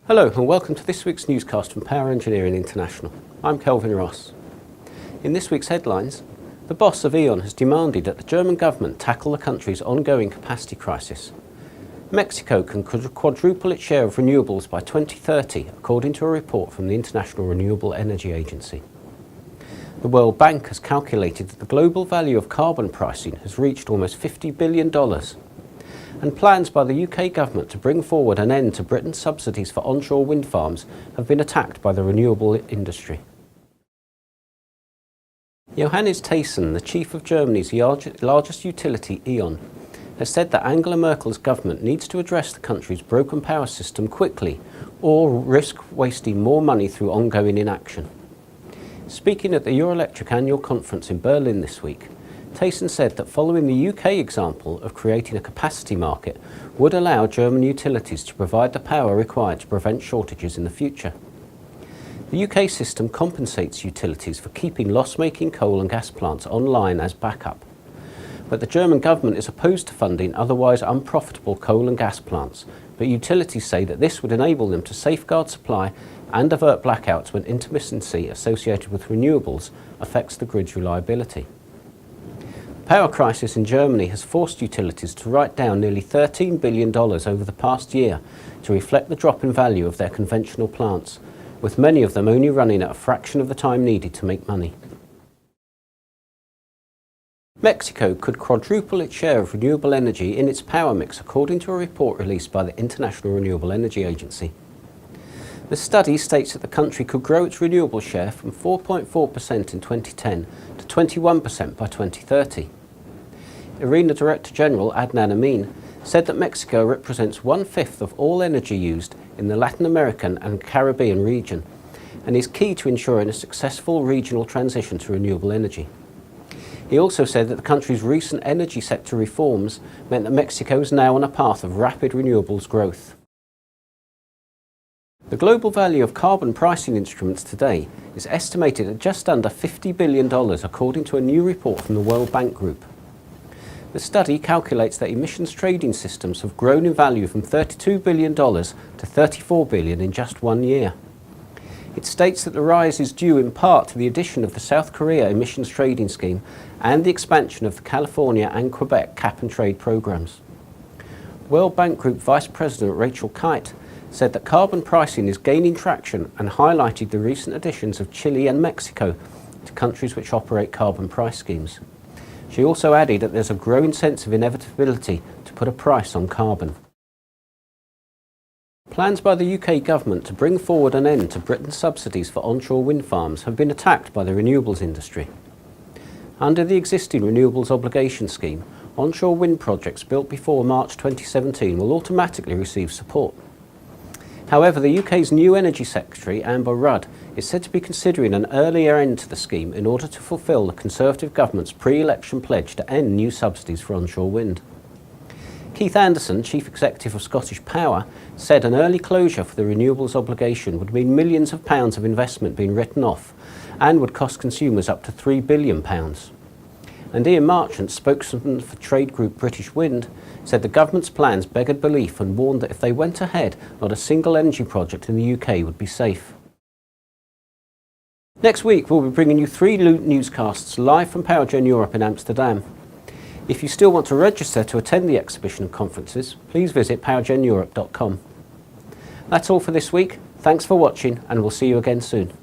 Hello and welcome to this week's newscast from Power Engineering International. I'm Kelvin Ross. In this week's headlines, the boss of E.ON has demanded that the German government tackle the country's ongoing capacity crisis. Mexico can quadruple its share of renewables by 2030, according to a report from the International Renewable Energy Agency. The World Bank has calculated that the global value of carbon pricing has reached almost $50 billion. And plans by the UK government to bring forward an end to Britain's subsidies for onshore wind farms have been attacked by the renewable industry. Johannes Teyssen, the chief of Germany's largest utility, E.ON, has said that Angela Merkel's government needs to address the country's broken power system quickly or risk wasting more money through ongoing inaction. Speaking at the Euroelectric annual conference in Berlin this week, Teyssen said that following the UK example of creating a capacity market would allow German utilities to provide the power required to prevent shortages in the future. The UK system compensates utilities for keeping loss-making coal and gas plants online as backup. But the German government is opposed to funding otherwise unprofitable coal and gas plants, but utilities say that this would enable them to safeguard supply and avert blackouts when intermittency associated with renewables affects the grid's reliability. The power crisis in Germany has forced utilities to write down nearly $13 billion over the past year to reflect the drop in value of their conventional plants, with many of them only running at a fraction of the time needed to make money. Mexico could quadruple its share of renewable energy in its power mix, according to a report released by the International Renewable Energy Agency. The study states that the country could grow its renewable share from 4.4% in 2010 to 21% by 2030. IRENA Director General Adnan Amin said that Mexico represents 1/5 of all energy used in the Latin American and Caribbean region and is key to ensuring a successful regional transition to renewable energy. He also said that the country's recent energy sector reforms meant that Mexico is now on a path of rapid renewables growth. The global value of carbon pricing instruments today is estimated at just under $50 billion, according to a new report from the World BankUK. The study calculates that emissions trading systems have grown in value from $32 billion to $34 billion in just 1 year. It states that the rise is due in part to the addition of the South Korea emissions trading scheme and the expansion of the California and Quebec cap and trade programs. World Bank Group Vice President Rachel Kite said that carbon pricing is gaining traction and highlighted the recent additions of Chile and Mexico to countries which operate carbon price schemes. She also added that there's a growing sense of inevitability to put a price on carbon. Plans by the UK government to bring forward an end to Britain's subsidies for onshore wind farms have been attacked by the renewables industry. Under the existing renewables obligation scheme, onshore wind projects built before March 2017 will automatically receive support. However, the UK's new Energy Secretary, Amber Rudd, is said to be considering an earlier end to the scheme in order to fulfil the Conservative government's pre-election pledge to end new subsidies for onshore wind. Keith Anderson, Chief Executive of Scottish Power, said an early closure for the renewables obligation would mean millions of pounds of investment being written off and would cost consumers up to £3 billion. And Ian Marchant, spokesman for trade group British Wind, said the government's plans beggared belief and warned that if they went ahead, not a single energy project in the UK would be safe. Next week we'll be bringing you 3 newscasts live from PowerGen Europe in Amsterdam. If you still want to register to attend the exhibition and conferences, please visit powergeneurope.com. That's all for this week. Thanks for watching and we'll see you again soon.